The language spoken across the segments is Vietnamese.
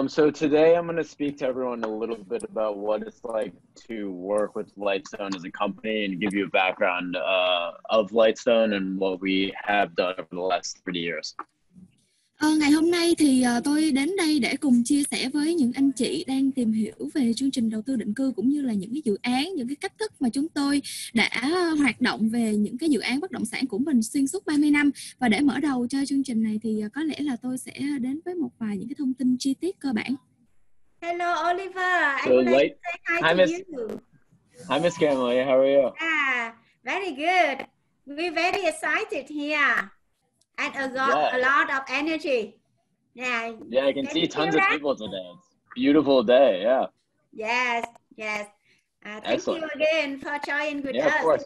So today I'm going to speak to everyone a little bit about what it's like to work with Lightstone as a company and give you a background of Lightstone and what we have done over the last 30 years. Ngày hôm nay thì tôi đến đây để cùng chia sẻ với những anh chị đang tìm hiểu về chương trình đầu tư định cư cũng như là những cái dự án, những cái cách thức mà chúng tôi đã hoạt động về những cái dự án bất động sản của mình xuyên suốt 30 năm. Và để mở đầu cho chương trình này thì có lẽ là tôi sẽ đến với một vài những cái thông tin chi tiết cơ bản. Hello Oliver, I would like to say hi to you. Hi Miss Camille, how are you? Very good. We're very excited here. And a lot of energy. Yeah, I can see tons of people today. It's a beautiful day, yeah. Yes. Thank you again for joining with us. Of course.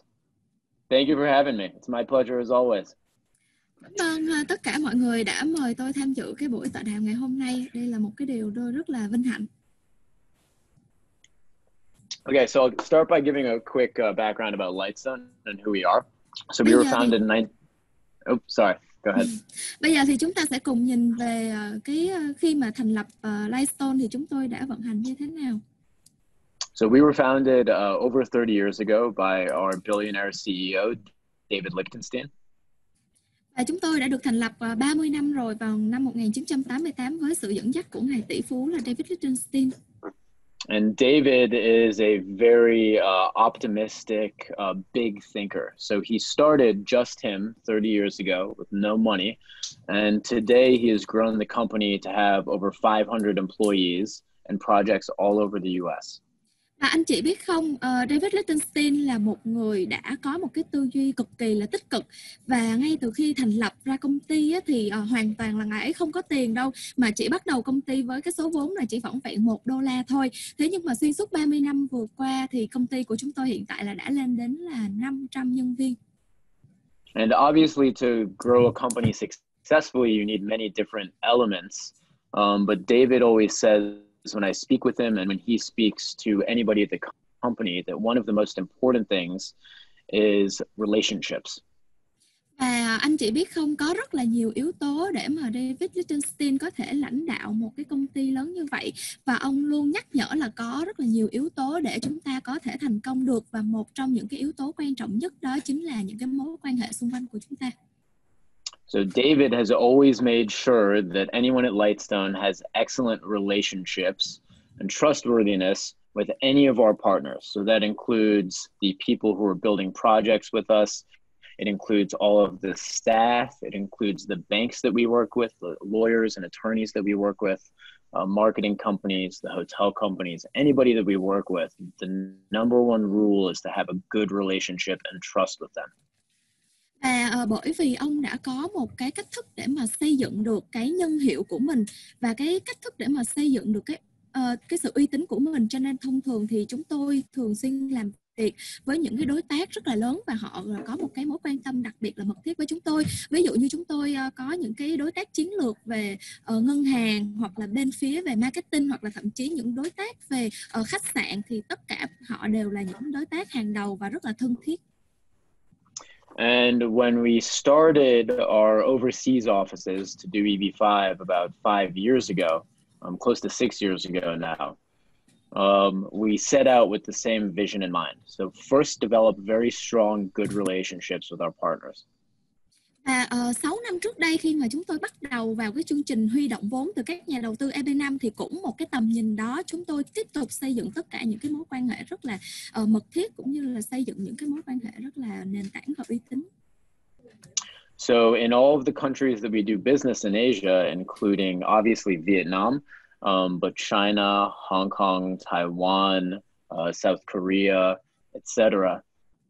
Thank you for having me. It's my pleasure as always. Cảm ơn tất cả mọi người đã mời tôi tham dự cái buổi tọa đàm ngày hôm nay. Đây là một cái điều tôi rất là vinh hạnh. Okay, so I'll start by giving a quick background about Lightstone and who we are. So we were founded in Go ahead. Bây giờ thì chúng ta sẽ cùng nhìn về cái khi mà thành lập Lightstone thì chúng tôi đã vận hành như thế nào. So we were founded over 30 years ago by our billionaire CEO David Lichtenstein. Và chúng tôi đã được thành lập 30 năm rồi vào năm 1988 với sự dẫn dắt của ngài tỷ phú là David Lichtenstein. And David is a very optimistic, big thinker. So he started just him 30 years ago with no money. And today he has grown the company to have over 500 employees and projects all over the US. Và anh chị biết không, David Lichtenstein là một người đã có một cái tư duy cực kỳ là tích cực. Và ngay từ khi thành lập ra công ty thì hoàn toàn là ngài ấy không có tiền đâu. Mà chỉ bắt đầu công ty với cái số vốn là chỉ vỏn vẹn $1 thôi. Thế nhưng mà xuyên suốt 30 năm vừa qua thì công ty của chúng tôi hiện tại là đã lên đến là 500 nhân viên. And obviously to grow a company successfully you need many different elements. But David always says when I speak with him and when he speaks to anybody at the company that one of the most important things is relationships. Và anh chị biết không, có rất là nhiều yếu tố để mà David Lichtenstein có thể lãnh đạo một cái công ty lớn như vậy. Và ông luôn nhắc nhở là có rất là nhiều yếu tố để chúng ta có thể thành công được. Và một trong những cái yếu tố quan trọng nhất đó chính là những cái mối quan hệ xung quanh của chúng ta. So David has always made sure that anyone at Lightstone has excellent relationships and trustworthiness with any of our partners. So that includes the people who are building projects with us. It includes all of the staff. It includes the banks that we work with, the lawyers and attorneys that we work with, marketing companies, the hotel companies, anybody that we work with. The number one rule is to have a good relationship and trust with them. Và bởi vì ông đã có một cái cách thức để mà xây dựng được cái nhân hiệu của mình và cái cách thức để mà xây dựng được cái sự uy tín của mình, cho nên thông thường thì chúng tôi thường xuyên làm việc với những cái đối tác rất là lớn và họ có một cái mối quan tâm đặc biệt là mật thiết với chúng tôi. Ví dụ như chúng tôi có những cái đối tác chiến lược về ngân hàng hoặc là bên phía về marketing hoặc là thậm chí những đối tác về khách sạn, thì tất cả họ đều là những đối tác hàng đầu và rất là thân thiết. And when we started our overseas offices to do EV5 about 5 years ago, close to 6 years ago now, we set out with the same vision in mind. So first, develop very strong, good relationships with our partners. Và 6 năm trước đây khi mà chúng tôi bắt đầu vào cái chương trình huy động vốn từ các nhà đầu tư EP5 thì cũng một cái tầm nhìn đó, chúng tôi tiếp tục xây dựng tất cả những cái mối quan hệ rất là mật thiết cũng như là xây dựng những cái mối quan hệ rất là nền tảng và uy tín. So in all of the countries that we do business in Asia, including obviously Vietnam, but China, Hong Kong, Taiwan, South Korea, etc.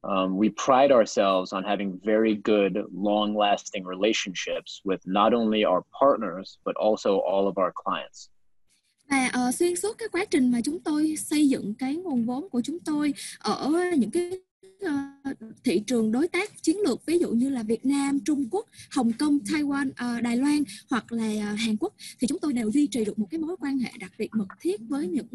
We pride ourselves on having very good, long-lasting relationships with not only our partners, but also all of our clients. Và xuyên suốt cái quá trình mà chúng tôi xây dựng cái nguồn vốn của chúng tôi ở những cái thị trường đối tác chiến lược, ví dụ như là Việt Nam, Trung Quốc, Hồng Kông, Taiwan, Đài Loan hoặc là Hàn Quốc, thì chúng tôi đều duy trì được một cái mối quan hệ đặc biệt mật thiết với những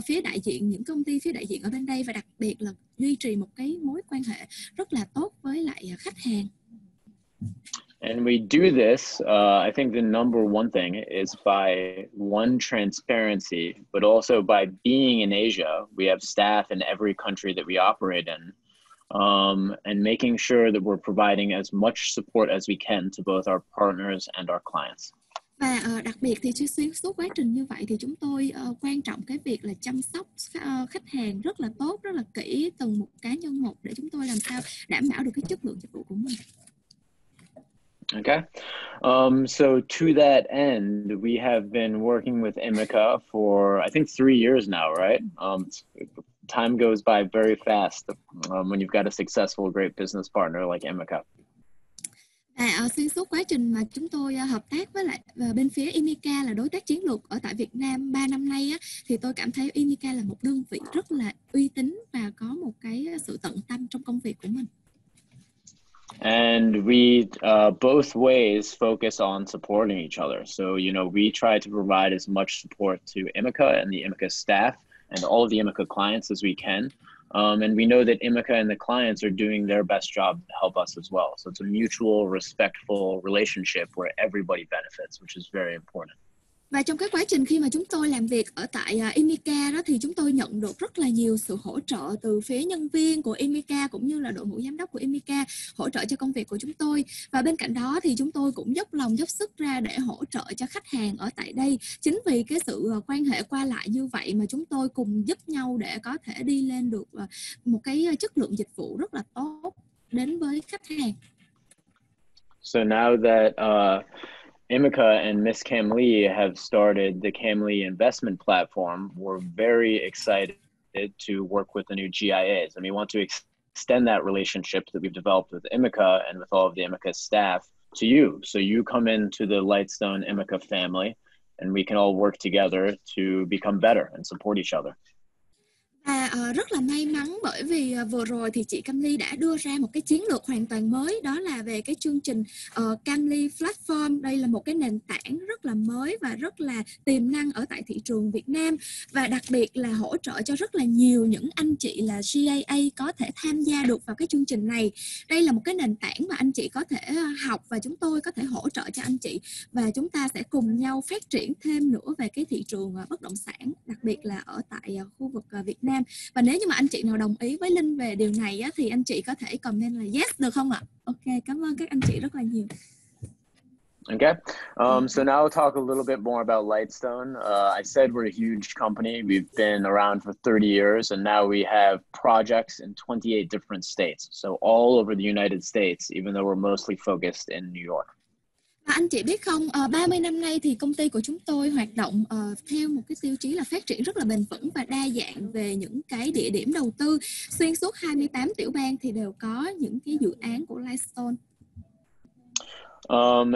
phía đại diện, những công ty phía đại diện ở bên đây, và đặc biệt là duy trì một cái mối quan hệ rất là tốt với lại khách hàng. And we do this, I think the number one thing is by one, transparency, but also by being in Asia. We have staff in every country that we operate in, and making sure that we're providing as much support as we can to both our partners and our clients. Và đặc biệt thì xuyên suốt quá trình như vậy thì chúng tôi quan trọng cái việc là chăm sóc khách hàng rất là tốt, rất là kỹ từng một cá nhân một để chúng tôi làm sao đảm bảo được cái chất lượng dịch vụ của mình. Okay, so to that end, we have been working with ImmiCa for I think 3 years now, right? Time goes by very fast when you've got a successful, great business partner like ImmiCa. Và xuyên suốt quá trình mà chúng tôi hợp tác với lại bên phía ImmiCa là đối tác chiến lược ở tại Việt Nam 3 năm nay á, thì tôi cảm thấy ImmiCa là một đơn vị rất là uy tín và có một cái sự tận tâm trong công việc của mình. And we both ways focus on supporting each other. So, you know, we try to provide as much support to ImmiCa and the ImmiCa staff and all of the ImmiCa clients as we can. And we know that ImmiCa and the clients are doing their best job to help us as well. So it's a mutual, respectful relationship where everybody benefits, which is very important. Và trong cái quá trình khi mà chúng tôi làm việc ở tại ImmiCa đó thì chúng tôi nhận được rất là nhiều sự hỗ trợ từ phía nhân viên của ImmiCa cũng như là đội ngũ giám đốc của ImmiCa hỗ trợ cho công việc của chúng tôi. Và bên cạnh đó thì chúng tôi cũng dốc lòng dốc sức ra để hỗ trợ cho khách hàng ở tại đây. Chính vì cái sự quan hệ qua lại như vậy mà chúng tôi cùng giúp nhau để có thể đi lên được một cái chất lượng dịch vụ rất là tốt đến với khách hàng. So now that ImmiCa and Miss Cam Lee have started the Cam Lee investment platform, we're very excited to work with the new GIAs. And we want to extend that relationship that we've developed with ImmiCa and with all of the ImmiCa staff to you. So you come into the Lightstone ImmiCa family and we can all work together to become better and support each other. Và rất là may mắn bởi vì vừa rồi thì chị Cam Ly đã đưa ra một cái chiến lược hoàn toàn mới, đó là về cái chương trình Cam Ly Platform. Đây là một cái nền tảng rất là mới và rất là tiềm năng ở tại thị trường Việt Nam, và đặc biệt là hỗ trợ cho rất là nhiều những anh chị là GIA có thể tham gia được vào cái chương trình này. Đây là một cái nền tảng mà anh chị có thể học và chúng tôi có thể hỗ trợ cho anh chị, và chúng ta sẽ cùng nhau phát triển thêm nữa về cái thị trường bất động sản, đặc biệt là ở tại khu vực Việt Nam. Và nếu như mà anh chị nào đồng ý với Linh về điều này á, thì anh chị có thể comment là yes được không ạ? Ok, cảm ơn các anh chị rất là nhiều. Okay, so now we'll talk a little bit more about Lightstone. I said we're a huge company. We've been around for 30 years, and now we have projects in 28 different states. So all over the United States, even though we're mostly focused in New York. Anh chị biết không, 30 năm nay thì công ty của chúng tôi hoạt động theo một cái tiêu chí là phát triển rất là bền vững và đa dạng về những cái địa điểm đầu tư. Xuyên suốt 28 tiểu bang thì đều có những cái dự án của Lightstone.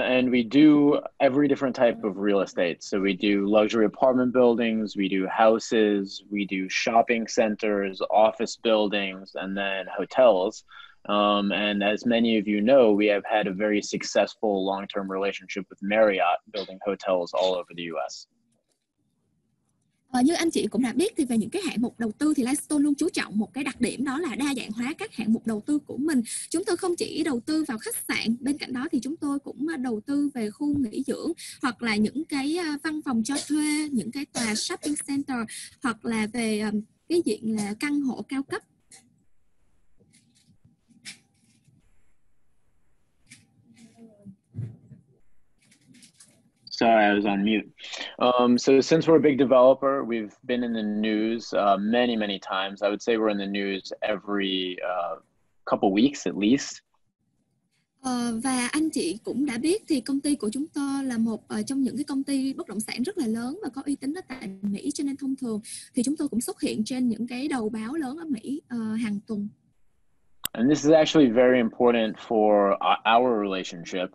And we do every different type of real estate. So we do luxury apartment buildings, we do houses, we do shopping centers, office buildings, and then hotels. And as many of you know, we have had a very successful long-term relationship with Marriott, building hotels all over the US. Như anh chị cũng đã biết thì về những cái hạng mục đầu tư thì Lightstone luôn chú trọng một cái đặc điểm, đó là đa dạng hóa các hạng mục đầu tư của mình. Chúng tôi không chỉ đầu tư vào khách sạn, bên cạnh đó thì chúng tôi cũng đầu tư về khu nghỉ dưỡng, hoặc là những cái văn phòng cho thuê, những cái tòa shopping center, hoặc là về cái diện là căn hộ cao cấp. Sorry, I was on mute. So since we're a big developer, we've been in the news many, many times. I would say we're in the news every couple weeks at least. Và anh chị cũng đã biết thì công ty của chúng tôi là một trong những cái công ty bất động sản rất là lớn và có uy tín ở tại Mỹ, cho nên thông thường thì chúng tôi cũng xuất hiện trên những cái đầu báo lớn ở Mỹ hàng tuần. And this is actually very important for our relationship.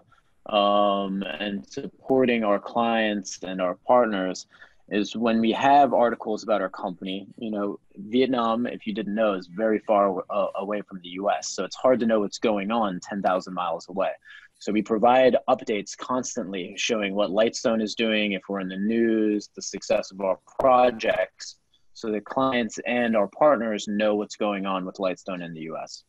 And supporting our clients and our partners is when we have articles about our company. You know, Vietnam, if you didn't know, is very far away from the US. So it's hard to know what's going on 10,000 miles away. So we provide updates constantly showing what Lightstone is doing, if we're in the news, the success of our projects, so the clients and our partners know what's going on with Lightstone in the US.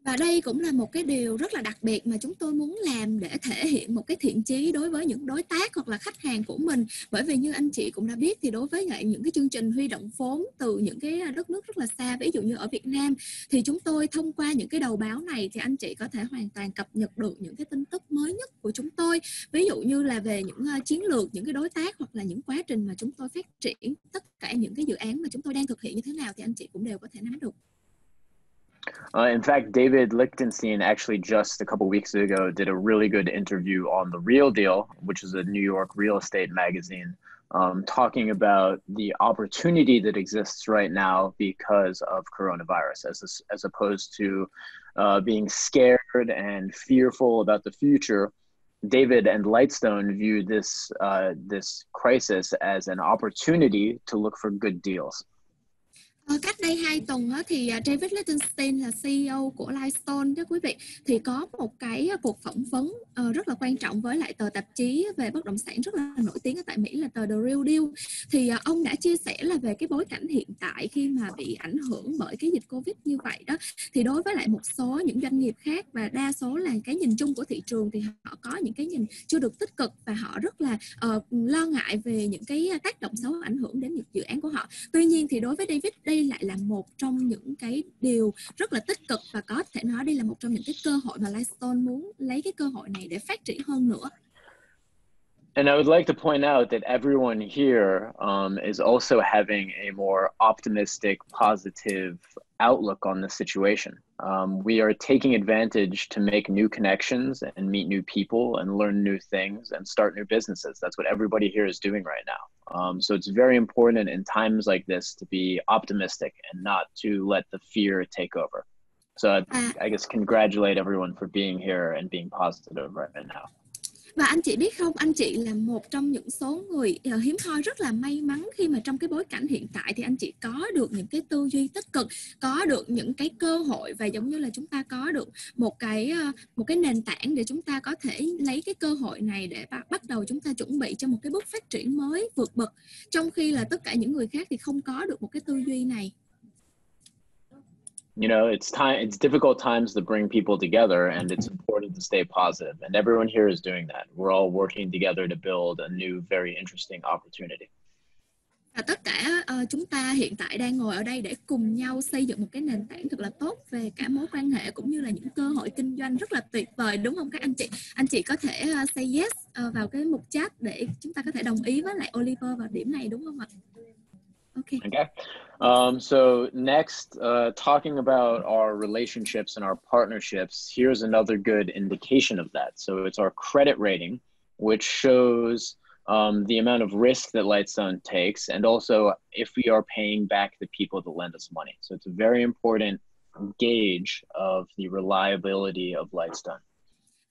Và đây cũng là một cái điều rất là đặc biệt mà chúng tôi muốn làm để thể hiện một cái thiện chí đối với những đối tác hoặc là khách hàng của mình. Bởi vì như anh chị cũng đã biết thì đối với lại những cái chương trình huy động vốn từ những cái đất nước rất là xa, ví dụ như ở Việt Nam, thì chúng tôi thông qua những cái đầu báo này thì anh chị có thể hoàn toàn cập nhật được những cái tin tức mới nhất của chúng tôi. Ví dụ như là về những chiến lược, những cái đối tác hoặc là những quá trình mà chúng tôi phát triển, tất cả những cái dự án mà chúng tôi đang thực hiện như thế nào thì anh chị cũng đều có thể nắm được. In fact, David Lichtenstein actually just a couple weeks ago did a really good interview on The Real Deal, which is a New York real estate magazine, talking about the opportunity that exists right now because of coronavirus, as opposed to being scared and fearful about the future. David and Lightstone view this crisis as an opportunity to look for good deals. Cách đây 2 tuần thì David Lichtenstein là CEO của Lightstone đó quý vị, thì có một cái cuộc phỏng vấn rất là quan trọng với lại tờ tạp chí về bất động sản rất là nổi tiếng ở tại Mỹ là tờ The Real Deal. Thì ông đã chia sẻ là về cái bối cảnh hiện tại khi mà bị ảnh hưởng bởi cái dịch Covid như vậy đó, thì đối với lại một số những doanh nghiệp khác và đa số là cái nhìn chung của thị trường thì họ có những cái nhìn chưa được tích cực và họ rất là lo ngại về những cái tác động xấu ảnh hưởng đến những dự án của họ. Tuy nhiên thì đối với David, đây lại là một trong những cái điều rất là tích cực và có thể nói đây là một trong những cái cơ hội mà Lightstone muốn lấy cái cơ hội này để phát triển hơn nữa. And I would like to point out that everyone here is also having a more optimistic, positive outlook on the situation. We are taking advantage to make new connections and meet new people and learn new things and start new businesses. That's what everybody here is doing right now. So it's very important in times like this to be optimistic and not to let the fear take over. So I guess congratulate everyone for being here and being positive right now. Và anh chị biết không, anh chị là một trong những số người hiếm hoi rất là may mắn khi mà trong cái bối cảnh hiện tại thì anh chị có được những cái tư duy tích cực, có được những cái cơ hội và giống như là chúng ta có được một cái nền tảng để chúng ta có thể lấy cái cơ hội này để bắt đầu chúng ta chuẩn bị cho một cái bước phát triển mới vượt bậc, trong khi là tất cả những người khác thì không có được một cái tư duy này. You know, it's difficult times to bring people together, and it's important to stay positive. And everyone here is doing that. We're all working together to build a new, very interesting opportunity. Và tất cả chúng ta hiện tại đang ngồi ở đây để cùng nhau xây dựng một cái nền tảng thật là tốt về cả mối quan hệ cũng như là những cơ hội kinh doanh rất là tuyệt vời, đúng không các anh chị? Anh chị có thể say yes vào cái mục chat để chúng ta có thể đồng ý với lại Oliver vào điểm này, đúng không ạ? Okay. So next, talking about our relationships and our partnerships, here's another good indication of that. So it's our credit rating, which shows the amount of risk that Lightstone takes, and also if we are paying back the people that lend us money. So it's a very important gauge of the reliability of Lightstone.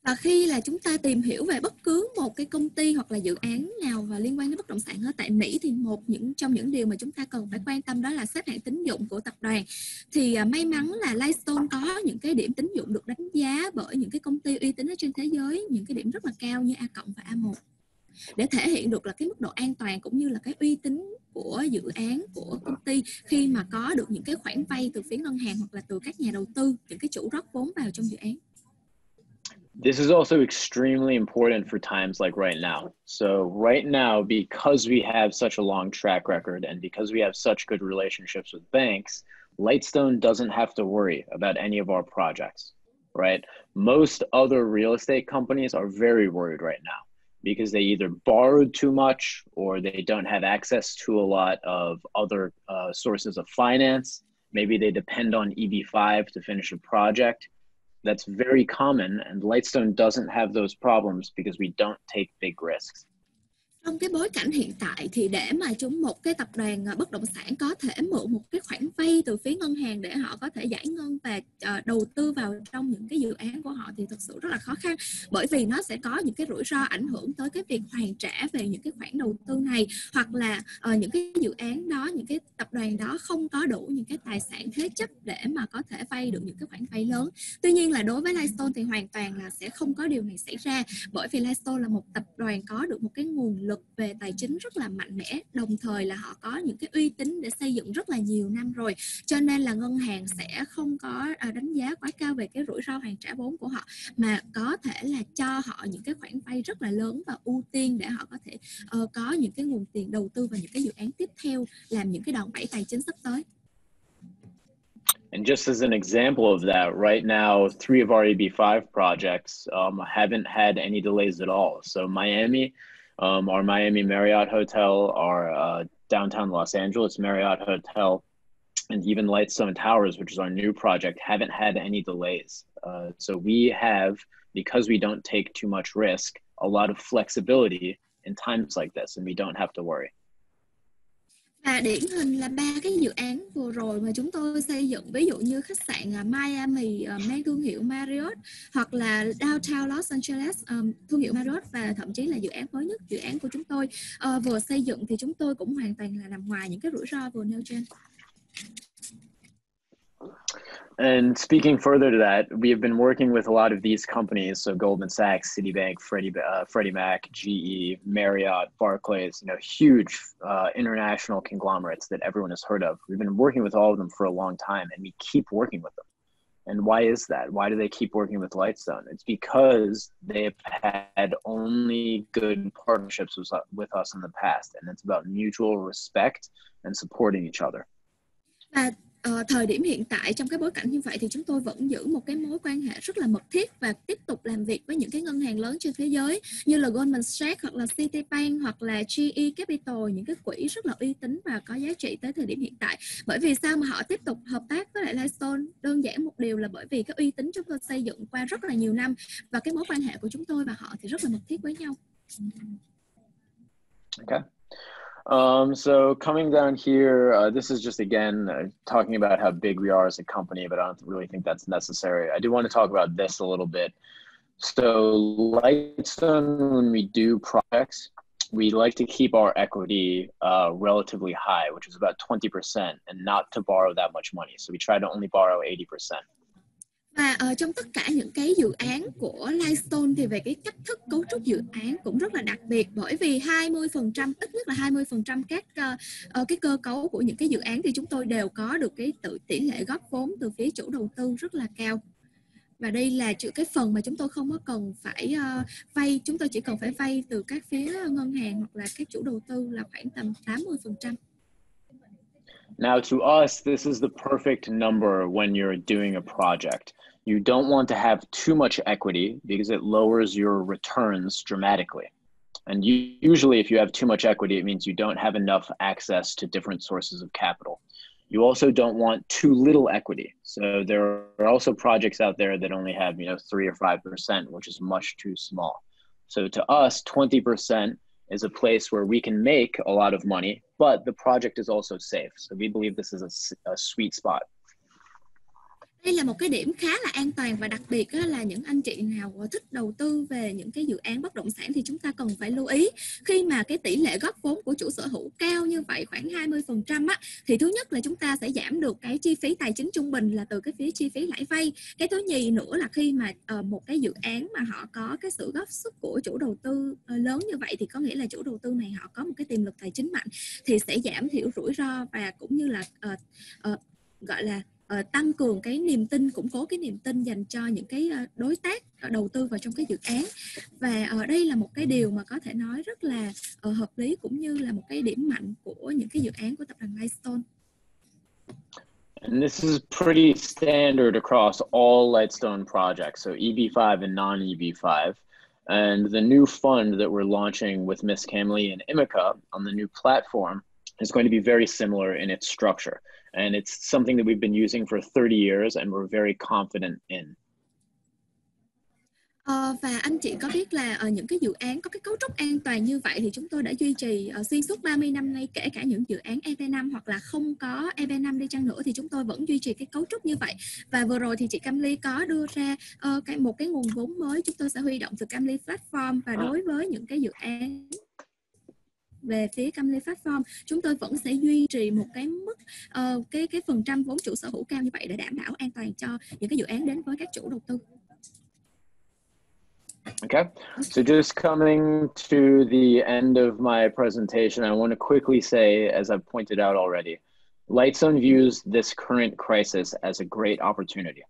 Và khi là chúng ta tìm hiểu về bất cứ một cái công ty hoặc là dự án nào và liên quan đến bất động sản ở tại Mỹ thì trong những điều mà chúng ta cần phải quan tâm đó là xếp hạng tín dụng của tập đoàn. Thì may mắn là Lightstone có những cái điểm tín dụng được đánh giá bởi những cái công ty uy tín ở trên thế giới, những cái điểm rất là cao như A+ và A1, để thể hiện được là cái mức độ an toàn cũng như là cái uy tín của dự án của công ty khi mà có được những cái khoản vay từ phía ngân hàng hoặc là từ các nhà đầu tư, những cái chủ rót vốn vào trong dự án. This is also extremely important for times like right now. So right now, because we have such a long track record and because we have such good relationships with banks, Lightstone doesn't have to worry about any of our projects, right? Most other real estate companies are very worried right now because they either borrowed too much or they don't have access to a lot of other sources of finance. Maybe they depend on EB5 to finish a project. That's very common, and Lightstone doesn't have those problems because we don't take big risks. Trong cái bối cảnh hiện tại thì để mà một cái tập đoàn bất động sản có thể mượn một cái khoản vay từ phía ngân hàng để họ có thể giải ngân và đầu tư vào trong những cái dự án của họ thì thực sự rất là khó khăn, bởi vì nó sẽ có những cái rủi ro ảnh hưởng tới cái việc hoàn trả về những cái khoản đầu tư này, hoặc là những cái dự án đó, những cái tập đoàn đó không có đủ những cái tài sản thế chấp để mà có thể vay được những cái khoản vay lớn. Tuy nhiên là đối với Lightstone thì hoàn toàn là sẽ không có điều này xảy ra, bởi vì Lightstone là một tập đoàn có được một cái nguồn lực lực về tài chính rất là mạnh mẽ, đồng thời là họ có những cái uy tín để xây dựng rất là nhiều năm rồi, cho nên là ngân hàng sẽ không có đánh giá quá cao về cái rủi ro hoàn trả vốn của họ, mà có thể là cho họ những cái khoản vay rất là lớn và ưu tiên để họ có thể có những cái nguồn tiền đầu tư vào những cái dự án tiếp theo, làm những cái đòn bẩy tài chính sắp tới. And just as an example of that, right now, 3 of our EB5 projects haven't had any delays at all. So Miami, our Miami Marriott Hotel, our downtown Los Angeles Marriott Hotel, and even Lightstone Towers, which is our new project, haven't had any delays. So we have, because we don't take too much risk, a lot of flexibility in times like this, and we don't have to worry. Và điển hình là 3 cái dự án vừa rồi mà chúng tôi xây dựng, ví dụ như khách sạn Miami mang thương hiệu Marriott, hoặc là Downtown Los Angeles thương hiệu Marriott, và thậm chí là dự án mới nhất, dự án của chúng tôi vừa xây dựng, thì chúng tôi cũng hoàn toàn là nằm ngoài những cái rủi ro vừa nêu trên. And speaking further to that, we have been working with a lot of these companies, so Goldman Sachs, Citibank, Freddie Mac, GE, Marriott, Barclays, huge international conglomerates that everyone has heard of. We've been working with all of them for a long time, and we keep working with them. And why is that? Why do they keep working with Lightstone? It's because they've had only good partnerships with us in the past, and it's about mutual respect and supporting each other. Thời điểm hiện tại trong cái bối cảnh như vậy thì chúng tôi vẫn giữ một cái mối quan hệ rất là mật thiết và tiếp tục làm việc với những cái ngân hàng lớn trên thế giới như là Goldman Sachs hoặc là Citibank hoặc là GE Capital, những cái quỹ rất là uy tín và có giá trị tới thời điểm hiện tại. Bởi vì sao mà họ tiếp tục hợp tác với lại Lightstone? Đơn giản một điều là bởi vì cái uy tín chúng tôi xây dựng qua rất là nhiều năm, và cái mối quan hệ của chúng tôi và họ thì rất là mật thiết với nhau. Okay. So coming down here, this is just again talking about how big we are as a company, but I don't really think that's necessary. I do want to talk about this a little bit. So Lightstone, when we do projects, we like to keep our equity relatively high, which is about 20%, and not to borrow that much money. So we try to only borrow 80%. Và trong tất cả những cái dự án của Lightstone thì về cái cách thức cấu trúc dự án cũng rất là đặc biệt, bởi vì 20%, ít nhất là 20% các cái cơ cấu của những cái dự án thì chúng tôi đều có được cái tỷ lệ góp vốn từ phía chủ đầu tư rất là cao. Và đây là cái phần mà chúng tôi không có cần phải vay, chúng tôi chỉ cần phải vay từ các phía ngân hàng hoặc là các chủ đầu tư là khoảng tầm 80%. Now, to us, this is the perfect number when you're doing a project. You don't want to have too much equity because it lowers your returns dramatically. And usually if you have too much equity, it means you don't have enough access to different sources of capital. You also don't want too little equity. So there are also projects out there that only have, 3 or 5%, which is much too small. So to us, 20% is a place where we can make a lot of money, but the project is also safe. So we believe this is a sweet spot. Đây là một cái điểm khá là an toàn, và đặc biệt là những anh chị nào thích đầu tư về những cái dự án bất động sản thì chúng ta cần phải lưu ý. Khi mà cái tỷ lệ góp vốn của chủ sở hữu cao như vậy, khoảng 20% thì thứ nhất là chúng ta sẽ giảm được cái chi phí tài chính trung bình là từ cái phía chi phí lãi vay. Cái thứ nhì nữa là khi mà một cái dự án mà họ có cái sự góp sức của chủ đầu tư lớn như vậy thì có nghĩa là chủ đầu tư này họ có một cái tiềm lực tài chính mạnh, thì sẽ giảm thiểu rủi ro và cũng như là gọi là tăng cường cái niềm tin, củng cố cái niềm tin dành cho những cái đối tác đầu tư vào trong cái dự án. Và đây là một cái điều mà có thể nói rất là hợp lý, cũng như là một cái điểm mạnh của những cái dự án của tập đoàn Lightstone. And this is pretty standard across all Lightstone projects, so EB5 and non-EB5. And the new fund that we're launching with Miss Camley and ImmiCa on the new platform is going to be very similar in its structure. And it's something that we've been using for 30 years and we're very confident in. Và anh chị có biết là những cái dự án có cái cấu trúc an toàn như vậy thì chúng tôi đã duy trì xuyên suốt 30 năm nay, kể cả những dự án EP5 hoặc là không có EP5 đi chăng nữa thì chúng tôi vẫn duy trì cái cấu trúc như vậy. Và vừa rồi thì chị Camly có đưa ra một cái nguồn vốn mới chúng tôi sẽ huy động từ Camly Platform, và đối với những cái dự án về phía Camly Platform chúng tôi vẫn sẽ duy trì một cái mức cái phần trăm vốn chủ sở hữu cao như vậy để đảm bảo an toàn cho những cái dự án đến với các chủ đầu tư. Okay, so just coming to the end of my presentation, I want to quickly say, as I've pointed out already, Lightstone views this current crisis as a great opportunity.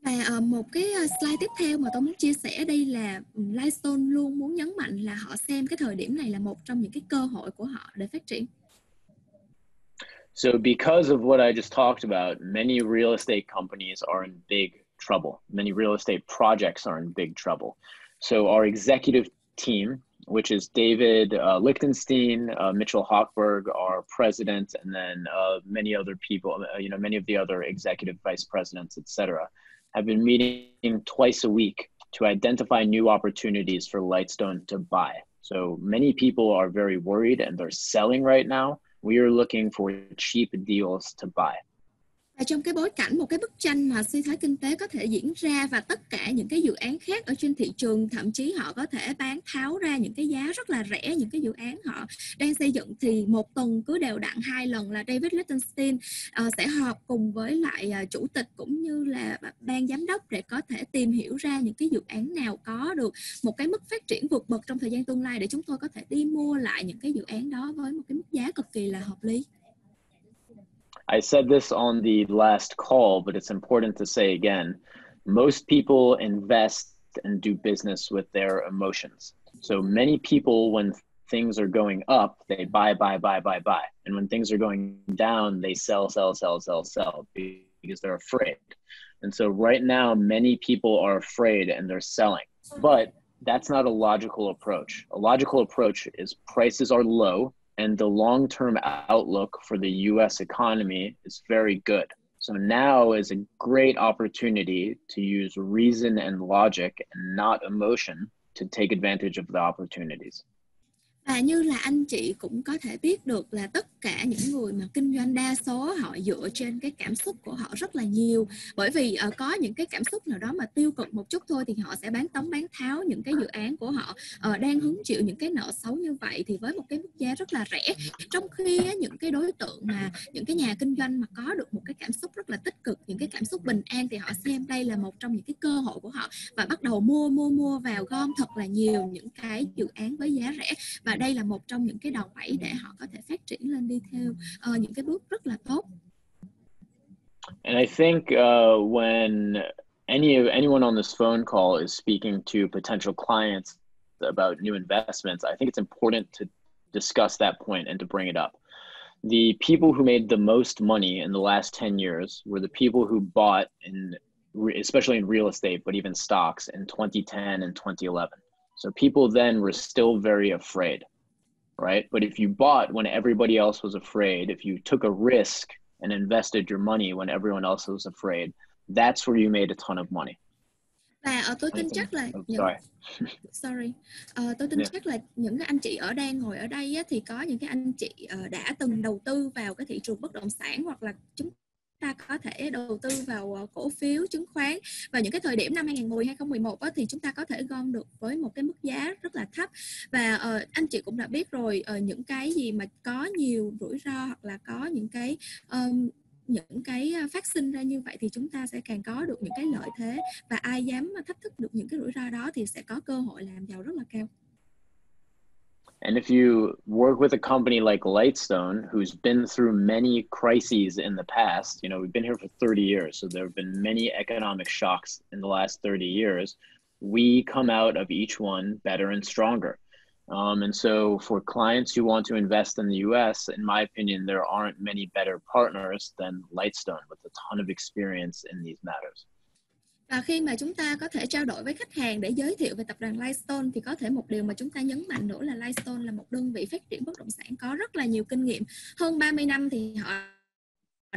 Và một cái slide tiếp theo mà tôi muốn chia sẻ đây là Lightstone luôn muốn nhấn mạnh là họ xem cái thời điểm này là một trong những cái cơ hội của họ để phát triển. So because of what I just talked about, many real estate companies are in big trouble. Many real estate projects are in big trouble. So our executive team, which is David Lichtenstein, Mitchell Hochberg, our president, and then many other people, many of the other executive vice presidents, etc., have been meeting twice a week to identify new opportunities for Lightstone to buy. So many people are very worried and they're selling right now. We are looking for cheap deals to buy. Và trong cái bối cảnh một cái bức tranh mà suy thoái kinh tế có thể diễn ra và tất cả những cái dự án khác ở trên thị trường, thậm chí họ có thể bán tháo ra những cái giá rất là rẻ những cái dự án họ đang xây dựng, thì một tuần cứ đều đặn 2 lần là David Lichtenstein sẽ họp cùng với lại chủ tịch cũng như là ban giám đốc để có thể tìm hiểu ra những cái dự án nào có được một cái mức phát triển vượt bậc trong thời gian tương lai để chúng tôi có thể đi mua lại những cái dự án đó với một cái mức giá cực kỳ là hợp lý. I said this on the last call, but it's important to say again. Most people invest and do business with their emotions. So many people, when things are going up, they buy. And when things are going down, they sell because they're afraid. And so right now, many people are afraid and they're selling. But that's not a logical approach. A logical approach is prices are low, and the long-term outlook for the US economy is very good. So now is a great opportunity to use reason and logic and not emotion to take advantage of the opportunities. Và như là anh chị cũng có thể biết được là tất cả những người mà kinh doanh đa số họ dựa trên cái cảm xúc của họ rất là nhiều. Bởi vì có những cái cảm xúc nào đó mà tiêu cực một chút thôi thì họ sẽ bán tống bán tháo những cái dự án của họ đang hứng chịu những cái nợ xấu như vậy thì với một cái mức giá rất là rẻ. Trong khi những cái đối tượng mà những cái nhà kinh doanh mà có được một cái cảm xúc rất là tích cực, những cái cảm xúc bình an thì họ xem đây là một trong những cái cơ hội của họ và bắt đầu mua vào, gom thật là nhiều những cái dự án với giá rẻ. Và đây là một trong những cái đòn bẩy để họ có thể phát triển lên đi theo những cái bước rất là tốt. And I think when anyone on this phone call is speaking to potential clients about new investments, I think it's important to discuss that point and to bring it up. The people who made the most money in the last 10 years were the people who bought especially in real estate, but even stocks in 2010 and 2011. So people then were still very afraid. Right? But if you bought when everybody else was afraid, if you took a risk and invested your money when everyone else was afraid, that's where you made a ton of money. Và tôi tin chắc là tôi tin chắc là những cái anh chị ngồi ở đây thì có những cái anh chị đã từng đầu tư vào cái thị trường bất động sản, hoặc là chúng ta có thể đầu tư vào cổ phiếu, chứng khoán. Và những cái thời điểm năm 2010, 2011 thì chúng ta có thể gom được với một cái mức giá rất là thấp. Và anh chị cũng đã biết rồi, những cái gì mà có nhiều rủi ro hoặc là có những cái phát sinh ra như vậy thì chúng ta sẽ càng có được những cái lợi thế, và ai dám thách thức được những cái rủi ro đó thì sẽ có cơ hội làm giàu rất là cao. And if you work with a company like Lightstone, who's been through many crises in the past, we've been here for 30 years, so there have been many economic shocks in the last 30 years. We come out of each one better and stronger. And so for clients who want to invest in the US, in my opinion, there aren't many better partners than Lightstone with a ton of experience in these matters. Và khi mà chúng ta có thể trao đổi với khách hàng để giới thiệu về tập đoàn Lightstone thì có thể một điều mà chúng ta nhấn mạnh nữa là Lightstone là một đơn vị phát triển bất động sản có rất là nhiều kinh nghiệm. Hơn 30 năm thì họ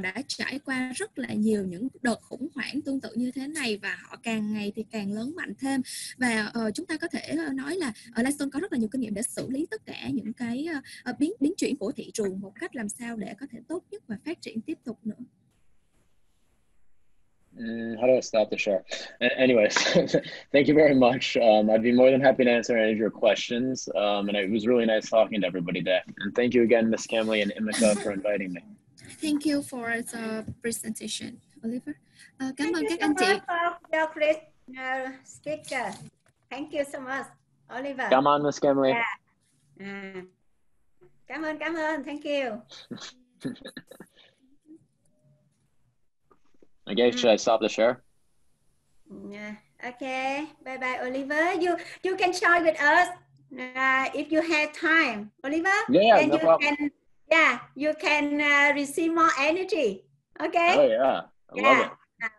đã trải qua rất là nhiều những đợt khủng hoảng tương tự như thế này, và họ càng ngày thì càng lớn mạnh thêm. Và chúng ta có thể nói là Lightstone có rất là nhiều kinh nghiệm để xử lý tất cả những cái biến chuyển của thị trường một cách làm sao để có thể tốt nhất và phát triển tiếp tục nữa. How do I stop the share? Anyways, thank you very much. I'd be more than happy to answer any of your questions. And it was really nice talking to everybody today. And thank you again, Ms. Camley and ImmiCa, for inviting me. Thank you for the presentation, Oliver. Cảm ơn các anh chị. Speaker. Thank you so much, Oliver. Come on, Miss Kimberly. Yeah. Cảm ơn. Thank you. Okay, should I stop the share? Yeah. Okay. Bye bye, Oliver. You can join with us if you have time, Oliver. Yeah, then no problem. You can receive more energy. Okay. Oh yeah, I love it.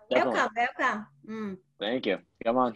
Welcome. Thank you. Come on.